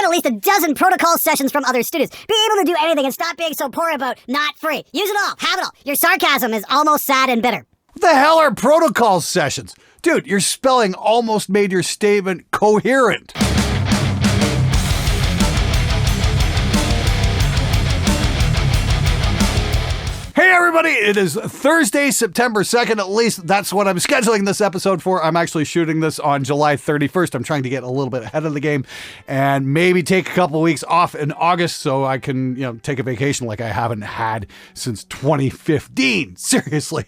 get at least a dozen protocol sessions from other studios. Be able to do anything and stop being so poor about not free. Use it all. Have it all. Your sarcasm is almost sad and bitter. What the hell are protocol sessions? Dude, your spelling almost made your statement coherent. Hey everybody, it is Thursday, September 2nd, at least that's what I'm scheduling this episode for. I'm actually shooting this on July 31st. I'm trying to get a little bit ahead of the game and maybe take a couple weeks off in August so I can, take a vacation like I haven't had since 2015. Seriously,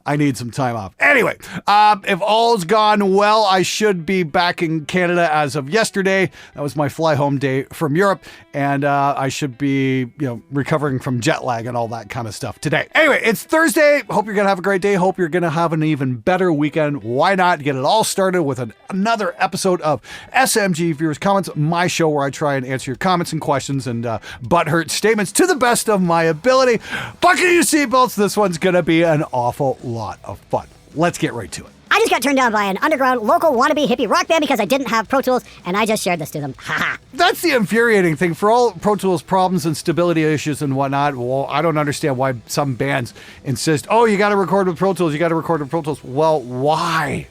I need some time off. Anyway, if all's gone well, I should be back in Canada as of yesterday. That was my fly home day from Europe, and I should be, recovering from jet lag and all that kind of stuff today. Anyway, it's Thursday. Hope you're going to have a great day. Hope you're going to have an even better weekend. Why not get it all started with another episode of SMG Viewers Comments, my show where I try and answer your comments and questions and butthurt statements to the best of my ability. Buckle your seatbelts. This one's going to be an awful lot of fun. Let's get right to it. I just got turned down by an underground local wannabe hippie rock band because I didn't have Pro Tools, and I just shared this to them. Haha. That's the infuriating thing. For all Pro Tools problems and stability issues and whatnot, well, I don't understand why some bands insist, you got to record with Pro Tools, you got to record with Pro Tools. Well, why?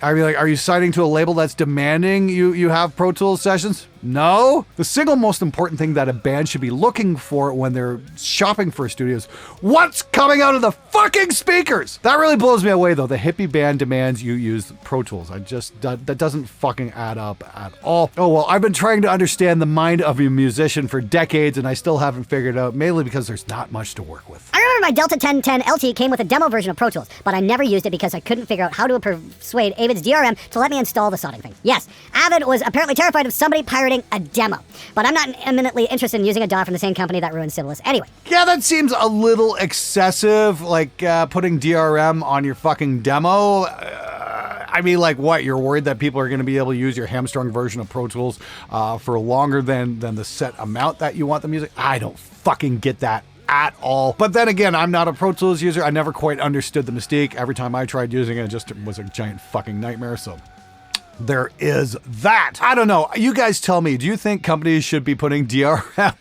I mean, are you signing to a label that's demanding you have Pro Tools sessions? No. The single most important thing that a band should be looking for when they're shopping for studios, what's coming out of the fucking speakers? That really blows me away, though. The hippie band demands you use Pro Tools. That doesn't fucking add up at all. Oh, well, I've been trying to understand the mind of a musician for decades, and I still haven't figured it out, mainly because there's not much to work with. I remember my Delta 1010 LT came with a demo version of Pro Tools, but I never used it because I couldn't figure out how to persuade Avid's DRM to let me install the sodding thing. Yes, Avid was apparently terrified of somebody pirating a demo, but I'm not eminently interested in using a DAW from the same company that ruined Sibylus anyway. Yeah, that seems a little excessive, like putting DRM on your fucking demo. I mean, like what? You're worried that people are going to be able to use your hamstrung version of Pro Tools for longer than the set amount that you want the music? I don't fucking get that at all. But then again, I'm not a Pro Tools user. I never quite understood the mystique. Every time I tried using it, it just was a giant fucking nightmare. So there is that. I don't know. You guys tell me, do you think companies should be putting DRM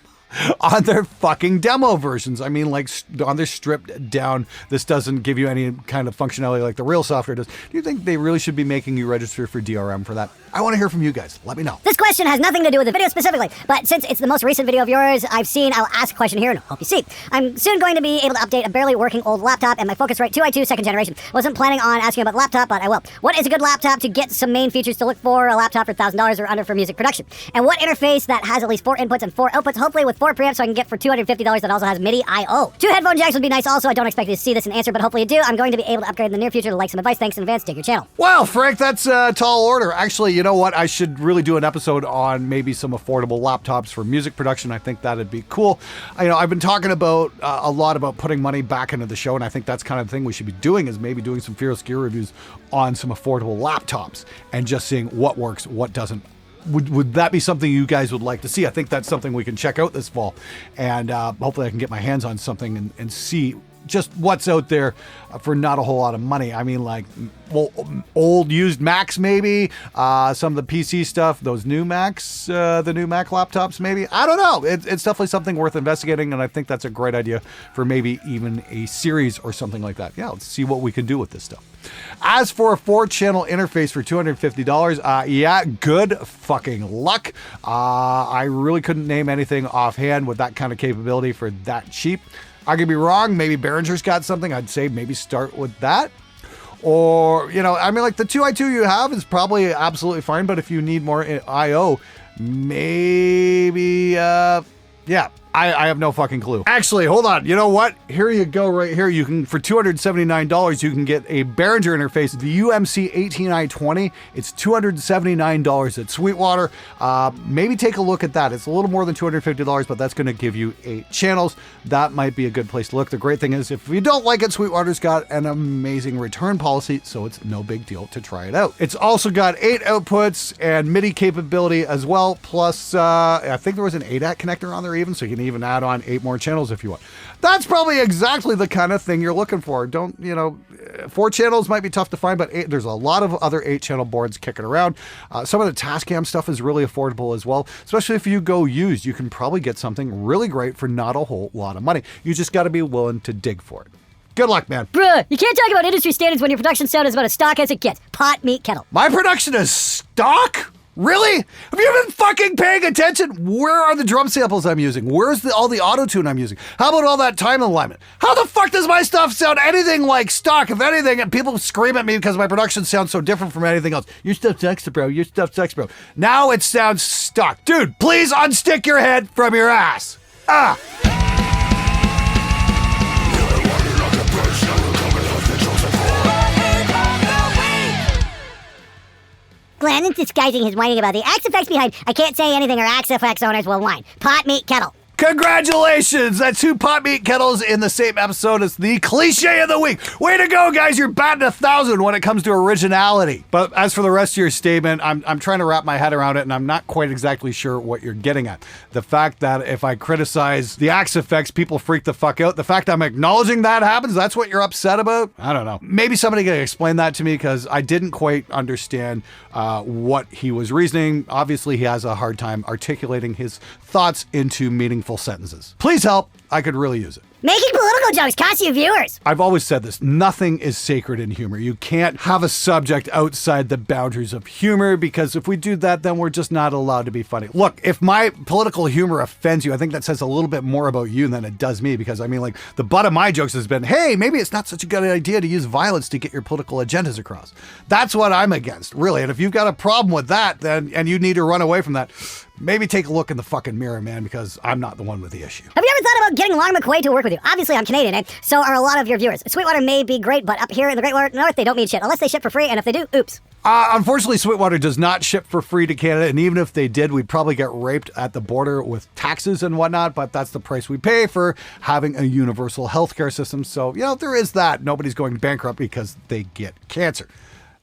on their fucking demo versions? I mean, like on their stripped down, this doesn't give you any kind of functionality like the real software does. Do you think they really should be making you register for DRM for that? I want to hear from you guys. Let me know. This question has nothing to do with the video specifically, but since it's the most recent video of yours I've seen, I'll ask a question here and hope you see. I'm soon going to be able to update a barely working old laptop and my Focusrite 2i2 second generation. Wasn't planning on asking about the laptop, but I will. What is a good laptop to get some main features to look for? A laptop for $1,000 or under for music production? And what interface that has at least 4 inputs and 4 outputs, hopefully with 4 preamps so I can get for $250 that also has MIDI I/O. 2 headphone jacks would be nice also. I don't expect you to see this and answer, but hopefully you do. I'm going to be able to upgrade in the near future to like some advice. Thanks in advance. Dig your channel. Well, Frank, that's a tall order. Actually, you know what? I should really do an episode on maybe some affordable laptops for music production. I think that'd be cool. I've been talking about a lot about putting money back into the show, and I think that's kind of the thing we should be doing is maybe doing some Fearless Gear reviews on some affordable laptops and just seeing what works, what doesn't. Would that be something you guys would like to see? I think that's something we can check out this fall, and hopefully I can get my hands on something and see just what's out there for not a whole lot of money. I mean, like, well, old used Macs maybe, some of the PC stuff, those new Macs, the new Mac laptops maybe. I don't know. It's definitely something worth investigating, and I think that's a great idea for maybe even a series or something like that. Yeah, let's see what we can do with this stuff. As for a 4-channel interface for $250, yeah, good fucking luck. I really couldn't name anything offhand with that kind of capability for that cheap. I could be wrong. Maybe Behringer's got something. I'd say maybe start with that. Or, I mean, like the 2i2 you have is probably absolutely fine, but if you need more I/O, maybe, yeah. I have no fucking clue. Actually, hold on. You know what? Here you go right here. You can, for $279, you can get a Behringer interface, the UMC 18i20. It's $279 at Sweetwater. Maybe take a look at that. It's a little more than $250, but that's going to give you 8 channels. That might be a good place to look. The great thing is if you don't like it, Sweetwater's got an amazing return policy, so it's no big deal to try it out. It's also got 8 outputs and MIDI capability as well. Plus, I think there was an ADAT connector on there even, so you can even add on 8 more channels if you want. That's probably exactly the kind of thing you're looking for. 4 channels might be tough to find, but there's a lot of other 8-channel boards kicking around. Some of the Tascam stuff is really affordable as well, especially if you go used. You can probably get something really great for not a whole lot of money. You just got to be willing to dig for it. Good luck, man. Bruh, you can't talk about industry standards when your production sound is about as stock as it gets. Pot, meat, kettle. My production is stock? Really? Have you been fucking paying attention? Where are the drum samples I'm using? Where's all the auto-tune I'm using? How about all that time alignment? How the fuck does my stuff sound anything like stock? If anything, and people scream at me because my production sounds so different from anything else. Your stuff's extra, bro. Your stuff's extra, bro. Now it sounds stock. Dude, please unstick your head from your ass. Ah! Glenn is disguising his whining about the axe effects behind I can't say anything or axe effects owners will whine. Pot, meat, kettle. Congratulations! That's 2 pot meat kettles in the same episode as the cliche of the week. Way to go, guys! You're batting 1,000 when it comes to originality. But as for the rest of your statement, I'm trying to wrap my head around it, and I'm not quite exactly sure what you're getting at. The fact that if I criticize the axe effects, people freak the fuck out. The fact I'm acknowledging that happens, that's what you're upset about? I don't know. Maybe somebody can explain that to me, because I didn't quite understand what he was reasoning. Obviously, he has a hard time articulating his thoughts into meaningful sentences. Please help. I could really use it. Making political jokes costs you viewers. I've always said this. Nothing is sacred in humor. You can't have a subject outside the boundaries of humor, because if we do that, then we're just not allowed to be funny. Look, if my political humor offends you, I think that says a little bit more about you than it does me, because I mean, like, the butt of my jokes has been, hey, maybe it's not such a good idea to use violence to get your political agendas across. That's what I'm against, really. And if you've got a problem with that, then, and you need to run away from that, maybe take a look in the fucking mirror, man, because I'm not the one with the issue. Have you ever thought about getting Long McQuade to work with you? Obviously, I'm Canadian, eh? So are a lot of your viewers. Sweetwater may be great, but up here in the Great North, they don't mean shit, unless they ship for free, and if they do, oops. Unfortunately, Sweetwater does not ship for free to Canada, and even if they did, we'd probably get raped at the border with taxes and whatnot, but that's the price we pay for having a universal healthcare system. So, there is that. Nobody's going bankrupt because they get cancer.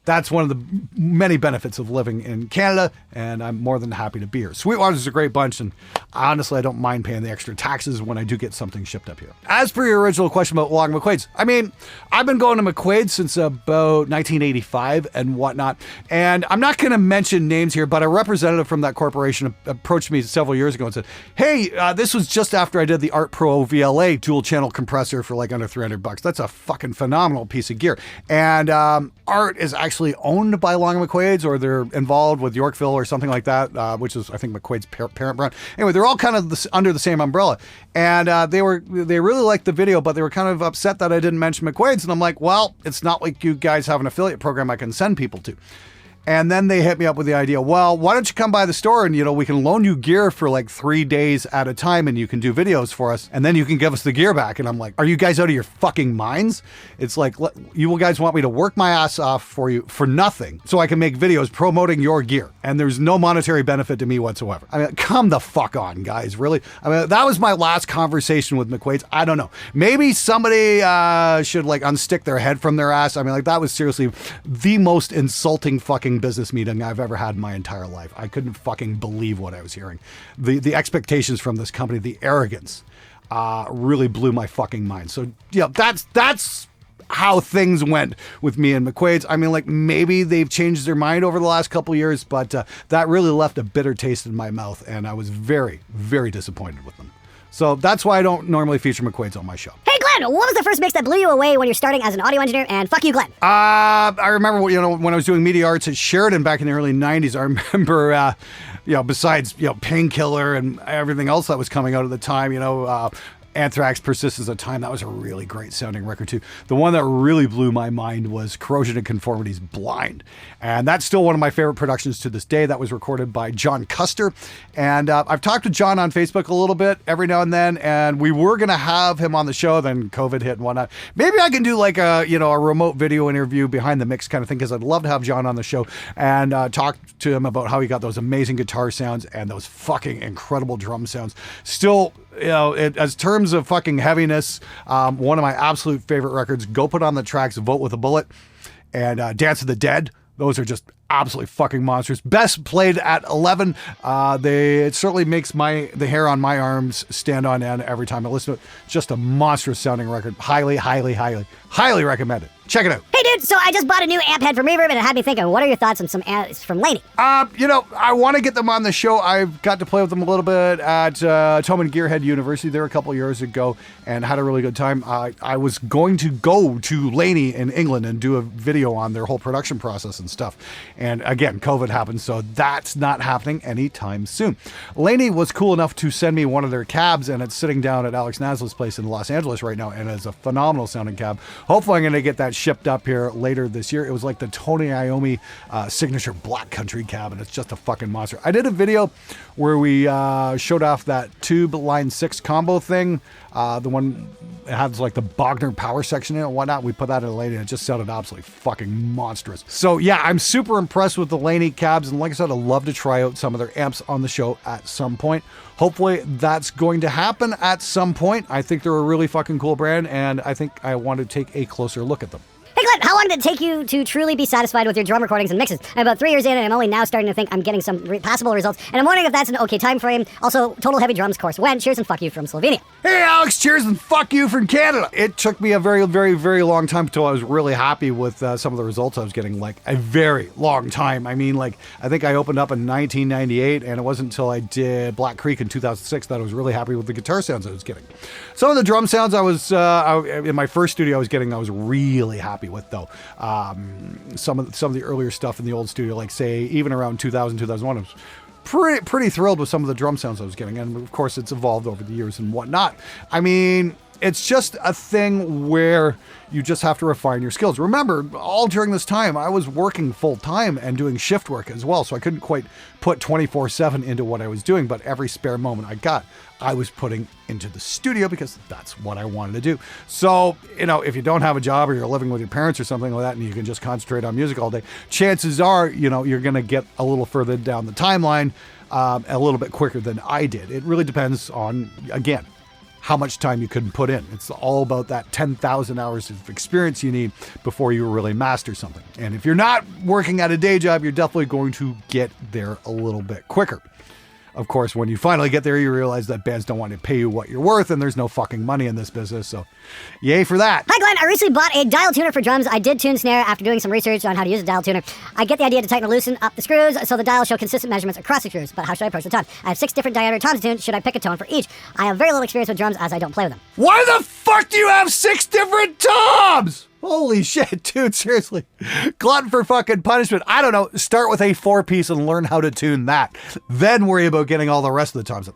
That's one of the many benefits of living in Canada, and I'm more than happy to be here. Sweetwater's a great bunch, and honestly, I don't mind paying the extra taxes when I do get something shipped up here. As for your original question about Long McQuade's, I mean, I've been going to McQuade since about 1985 and whatnot, and I'm not going to mention names here, but a representative from that corporation approached me several years ago and said, hey, this was just after I did the Art Pro VLA dual-channel compressor for like under $300. That's a fucking phenomenal piece of gear. And Art is actually owned by Long McQuade's, or they're involved with Yorkville or something like that, which is, I think, McQuade's parent brand. Anyway, they're all kind of under the same umbrella. And they really liked the video, but they were kind of upset that I didn't mention McQuade's. And I'm like, well, it's not like you guys have an affiliate program I can send people to. And then they hit me up with the idea, well, why don't you come by the store and, we can loan you gear for like 3 days at a time, and you can do videos for us, and then you can give us the gear back. And I'm like, are you guys out of your fucking minds? It's like, you guys want me to work my ass off for you for nothing so I can make videos promoting your gear, and there's no monetary benefit to me whatsoever. I mean, come the fuck on, guys, really? I mean, that was my last conversation with McQuade's. I don't know. Maybe somebody should like unstick their head from their ass. I mean, like, that was seriously the most insulting fucking business meeting I've ever had in my entire life. I couldn't fucking believe what I was hearing. The expectations from this company, the arrogance, really blew my fucking mind. So, that's how things went with me and McQuade's. I mean, like, maybe they've changed their mind over the last couple of years, but that really left a bitter taste in my mouth, and I was very, very disappointed with them. So that's why I don't normally feature McQuade's on my show. Hey, Glenn, what was the first mix that blew you away when you're starting as an audio engineer? And fuck you, Glenn. I remember, when I was doing media arts at Sheridan back in the early 90s, I remember, besides, Painkiller and everything else that was coming out at the time, Anthrax, Persistence of Time, that was a really great sounding record too. The one that really blew my mind was Corrosion and Conformity's Blind. And that's still one of my favorite productions to this day. That was recorded by John Custer. And I've talked to John on Facebook a little bit every now and then, and we were going to have him on the show, then COVID hit and whatnot. Maybe I can do like a remote video interview behind the mix kind of thing, because I'd love to have John on the show and talk to him about how he got those amazing guitar sounds and those fucking incredible drum sounds. Still, as terms of fucking heaviness, one of my absolute favorite records, Go Put on the Tracks, Vote with a Bullet, and Dance of the Dead. Those are just absolutely fucking monstrous. Best played at 11. It certainly makes the hair on my arms stand on end every time I listen to it. Just a monstrous sounding record. Highly, highly, highly, highly recommend it. Check it out. Hey, dude, so I just bought a new amp head from Reverb, and it had me thinking, what are your thoughts on some amps from Laney? I want to get them on the show. I've got to play with them a little bit at Toman Gearhead University there a couple of years ago and had a really good time. I was going to go to Laney in England and do a video on their whole production process and stuff. And again, COVID happened, so that's not happening anytime soon. Laney was cool enough to send me one of their cabs, and it's sitting down at Alex Nasli's place in Los Angeles right now, and it's a phenomenal sounding cab. Hopefully I'm going to get that shipped up here later this year. It was like the Tony Iommi signature Black Country cab, and it's just a fucking monster. I did a video where we showed off that tube line 6 combo thing, the one that has like the Bogner power section in it and whatnot. We put that in a Laney and it just sounded absolutely fucking monstrous. So yeah, I'm super impressed with the Laney cabs, and like I said, I'd love to try out some of their amps on the show at some point. Hopefully that's going to happen at some point. I think they're a really fucking cool brand, and I think I want to take a closer look at them. Hey Glenn, how long did it take you to truly be satisfied with your drum recordings and mixes? I'm about 3 years in, and I'm only now starting to think I'm getting some passable results, and I'm wondering if that's an okay time frame. Also, Total Heavy Drums course when? Cheers and fuck you from Slovenia. Hey Alex, cheers and fuck you from Canada. It took me a very, very, very long time until I was really happy with some of the results I was getting, like a very long time. I mean, like, I think I opened up in 1998, and it wasn't until I did Black Creek in 2006 that I was really happy with the guitar sounds I was getting. Some of the drum sounds I was, in my first studio I was really happy with, though. Some of the earlier stuff in the old studio, like say even around 2000, 2001, I was pretty thrilled with some of the drum sounds I was getting. And of course it's evolved over the years and whatnot. I mean, it's just a thing where you just have to refine your skills. Remember, all during this time, I was working full time and doing shift work as well. So I couldn't quite put 24/7 into what I was doing, but every spare moment I got, I was putting into the studio because that's what I wanted to do. So, if you don't have a job or you're living with your parents or something like that, and you can just concentrate on music all day, chances are, you're going to get a little further down the timeline, a little bit quicker than I did. It really depends on, again, how much time you can put in. It's all about that 10,000 hours of experience you need before you really master something. And if you're not working at a day job, you're definitely going to get there a little bit quicker. Of course, when you finally get there, you realize that bands don't want to pay you what you're worth, and there's no fucking money in this business, so yay for that. Hi Glenn, I recently bought a dial tuner for drums. I did tune snare after doing some research on how to use a dial tuner. I get the idea to tighten or loosen up the screws so the dial show consistent measurements across the screws, but how should I approach the tone? I have 6 different diameter toms to tune. Should I pick a tone for each? I have very little experience with drums as I don't play with them. Why the fuck do you have 6 different toms? Holy shit, dude, seriously. Glutton for fucking punishment. I don't know, start with a 4-piece and learn how to tune that. Then worry about getting all the rest of the toms.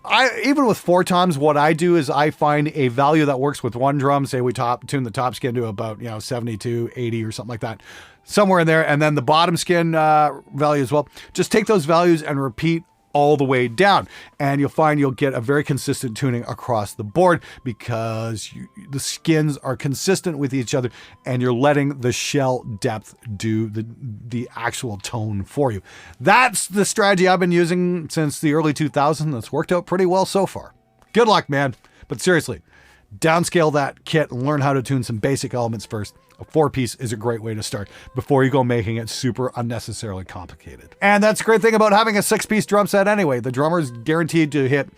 Even with 4 toms, what I do is I find a value that works with one drum. Say we tune the top skin to about, 72, 80 or something like that. Somewhere in there. And then the bottom skin value as well. Just take those values and repeat all the way down, and you'll find you'll get a very consistent tuning across the board because the skins are consistent with each other, and you're letting the shell depth do the actual tone for you. That's the strategy I've been using since the early 2000s. That's worked out pretty well so far. Good luck, man. But seriously, downscale that kit and learn how to tune some basic elements first. A 4-piece is a great way to start before you go making it super unnecessarily complicated. And that's a great thing about having a 6-piece drum set anyway. The drummer's guaranteed to hit,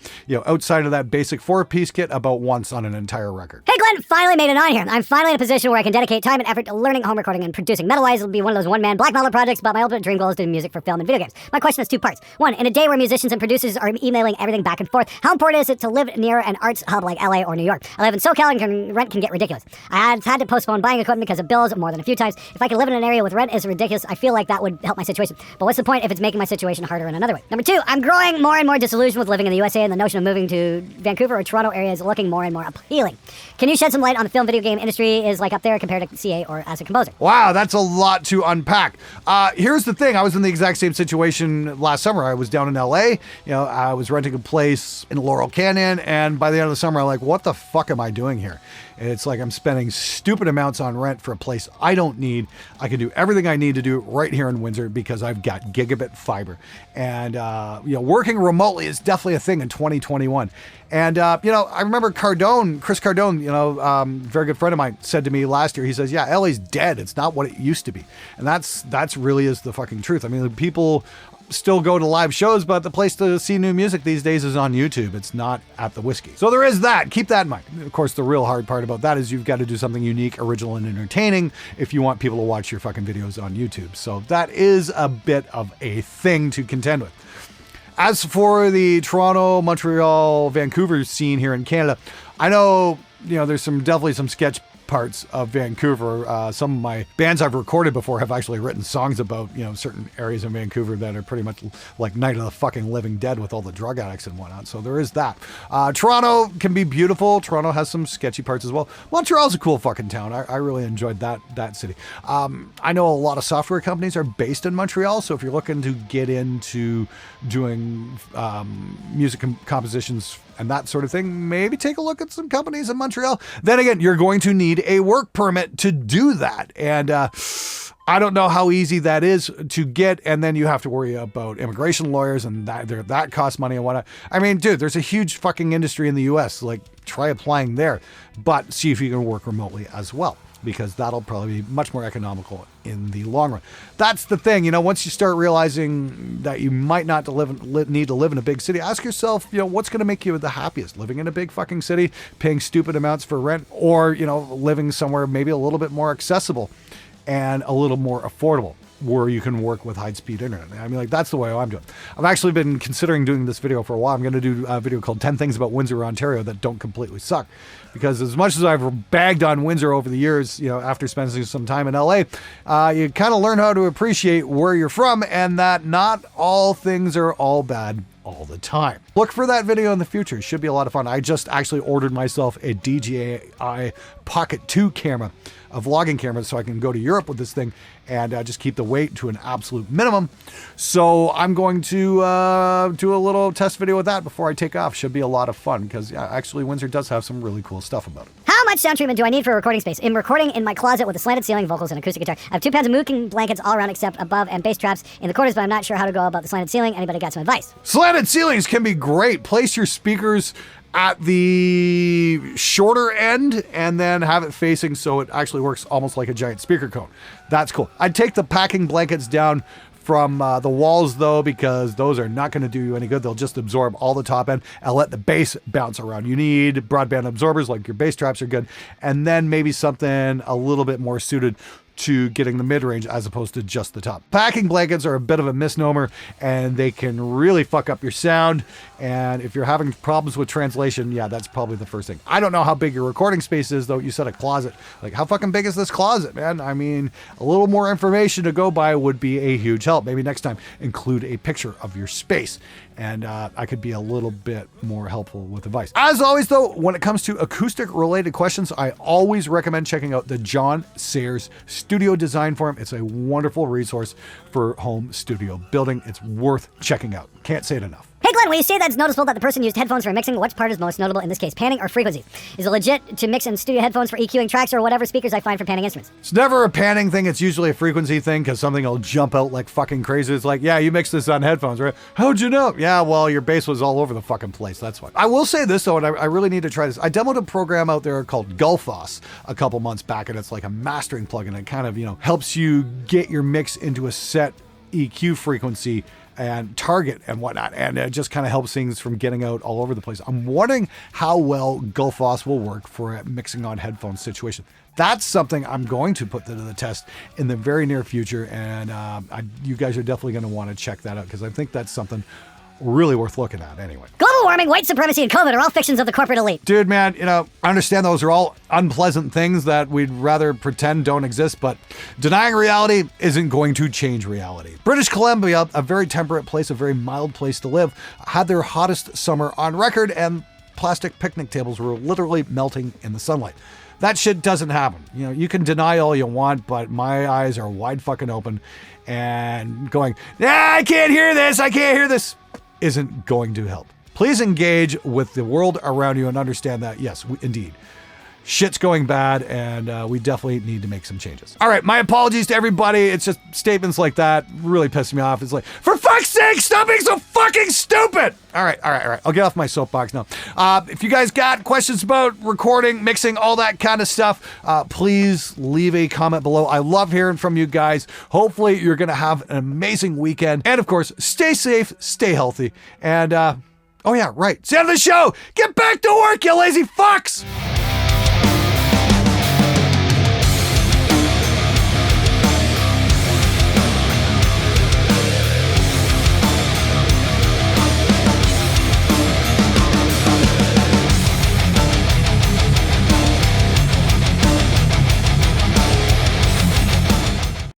outside of that basic 4-piece kit about once on an entire record. Hey Glenn, finally made it on here. I'm finally in a position where I can dedicate time and effort to learning home recording and producing. Metal-wise, it'll be one of those one-man black metal projects, but my ultimate dream goal is doing music for film and video games. My question has 2 parts. 1, in a day where musicians and producers are emailing everything back and forth, how important is it to live near an arts hub like LA or New York? I live in SoCal and rent can get ridiculous. I had to postpone buying equipment because of bills more than a few times. If I could live in an area with rent is ridiculous, I feel like that would help my situation. But what's the point if it's making my situation harder in another way? Number 2, I'm growing more and more disillusioned with living in the USA, and the notion of moving to Vancouver or Toronto area is looking more and more appealing. Can you shed some light on the film video game industry is like up there compared to CA or as a composer? Wow, that's a lot to unpack. Here's the thing. I was in the exact same situation last summer. I was down in LA. I was renting a place in Laurel Canyon, and by the end of the summer, I'm like, what the fuck am I doing here? It's like I'm spending stupid amounts on rent rent for a place I don't need. I can do everything I need to do right here in Windsor because I've got gigabit fiber. And, working remotely is definitely a thing in 2021. And, I remember Chris Cardone, very good friend of mine, said to me last year, he says, yeah, LA's dead. It's not what it used to be. And that's really is the fucking truth. I mean, people still go to live shows, but the place to see new music these days is on YouTube. It's not at the Whiskey. So there is that. Keep that in mind. Of course, the real hard part about that is you've got to do something unique, original, and entertaining if you want people to watch your fucking videos on YouTube. So that is a bit of a thing to contend with. As for the Toronto, Montreal, Vancouver scene here in Canada, I know, there's definitely some sketch parts of Vancouver. Some of my bands I've recorded before have actually written songs about, certain areas in Vancouver that are pretty much like Night of the fucking Living Dead with all the drug addicts and whatnot. So there is that. Toronto can be beautiful. Toronto has some sketchy parts as well. Montreal's a cool fucking town. I really enjoyed that city. I know a lot of software companies are based in Montreal. So if you're looking to get into doing music compositions and that sort of thing, maybe take a look at some companies in Montreal. Then again, you're going to need a work permit to do that. And I don't know how easy that is to get. And then you have to worry about immigration lawyers and that costs money and whatnot. I mean, dude, there's a huge fucking industry in the US. Like, try applying there, but see if you can work remotely as well, because that'll probably be much more economical in the long run. That's the thing, once you start realizing that you might not need to live in a big city, ask yourself, what's going to make you the happiest? Living in a big fucking city, paying stupid amounts for rent, or, living somewhere maybe a little bit more accessible and a little more affordable, where you can work with high-speed internet. I mean, that's the way I'm doing. I've actually been considering doing this video for a while. I'm going to do a video called 10 Things About Windsor, Ontario That Don't Completely Suck. Because as much as I've bagged on Windsor over the years, after spending some time in LA, you kind of learn how to appreciate where you're from and that not all things are all bad all the time. Look for that video in the future. It should be a lot of fun. I just actually ordered myself a DJI Pocket 2 camera, a vlogging camera, so I can go to Europe with this thing and just keep the weight to an absolute minimum. So I'm going to do a little test video with that before I take off. Should be a lot of fun because actually Windsor does have some really cool stuff about it. How much sound treatment do I need for a recording space? I'm recording in my closet with a slanted ceiling, vocals, and acoustic guitar. I have 2 pounds of mooking blankets all around except above and bass traps in the corners, but I'm not sure how to go about the slanted ceiling. Anybody got some advice? Slanted ceilings can be great. Place your speakers at the shorter end and then have it facing so it actually works almost like a giant speaker cone. That's cool. I'd take the packing blankets down from the walls though, because those are not going to do you any good. They'll just absorb all the top end and let the bass bounce around. You need broadband absorbers, like your bass traps are good, and then maybe something a little bit more suited to getting the mid-range as opposed to just the top. Packing blankets are a bit of a misnomer and they can really fuck up your sound. And if you're having problems with translation, yeah, that's probably the first thing. I don't know how big your recording space is though. You said a closet. Like, how fucking big is this closet, man? I mean, a little more information to go by would be a huge help. Maybe next time include a picture of your space and I could be a little bit more helpful with advice. As always though, when it comes to acoustic related questions, I always recommend checking out the John Sayers Studio Design Forum. It's a wonderful resource for home studio building. It's worth checking out. Can't say it enough. Hey Glenn, when you say that it's noticeable that the person used headphones for mixing, which part is most notable in this case, panning or frequency? Is it legit to mix in studio headphones for EQing tracks or whatever speakers I find for panning instruments? It's never a panning thing. It's usually a frequency thing because something will jump out like fucking crazy. It's like, yeah, you mixed this on headphones, right? How'd you know? Yeah, well, your bass was all over the fucking place. That's why. I will say this though, and I really need to try this. I demoed a program out there called Gulfos a couple months back, and it's like a mastering plugin. It kind of, helps you get your mix into a set EQ frequency and target and whatnot, and it just kind of helps things from getting out all over the place. I'm wondering how well Gulfos will work for a mixing on headphones situation. That's something I'm going to put to the test in the very near future, and you guys are definitely going to want to check that out because I think that's something really worth looking at anyway. Global warming, white supremacy, and COVID are all fictions of the corporate elite. Dude, man, I understand those are all unpleasant things that we'd rather pretend don't exist, but denying reality isn't going to change reality. British Columbia, a very temperate place, a very mild place to live, had their hottest summer on record, and plastic picnic tables were literally melting in the sunlight. That shit doesn't happen. You can deny all you want, but my eyes are wide fucking open and going, I can't hear this, isn't going to help. Please engage with the world around you and understand that, yes, indeed, shit's going bad, and we definitely need to make some changes. All right, my apologies to everybody. It's just statements like that really piss me off. It's like, for fuck's sake, stop being so fucking stupid. All right. I'll get off my soapbox now. If you guys got questions about recording, mixing, all that kind of stuff, please leave a comment below. I love hearing from you guys. Hopefully you're going to have an amazing weekend. And of course, stay safe, stay healthy. And, oh yeah, right. It's the end of the show. Get back to work, you lazy fucks.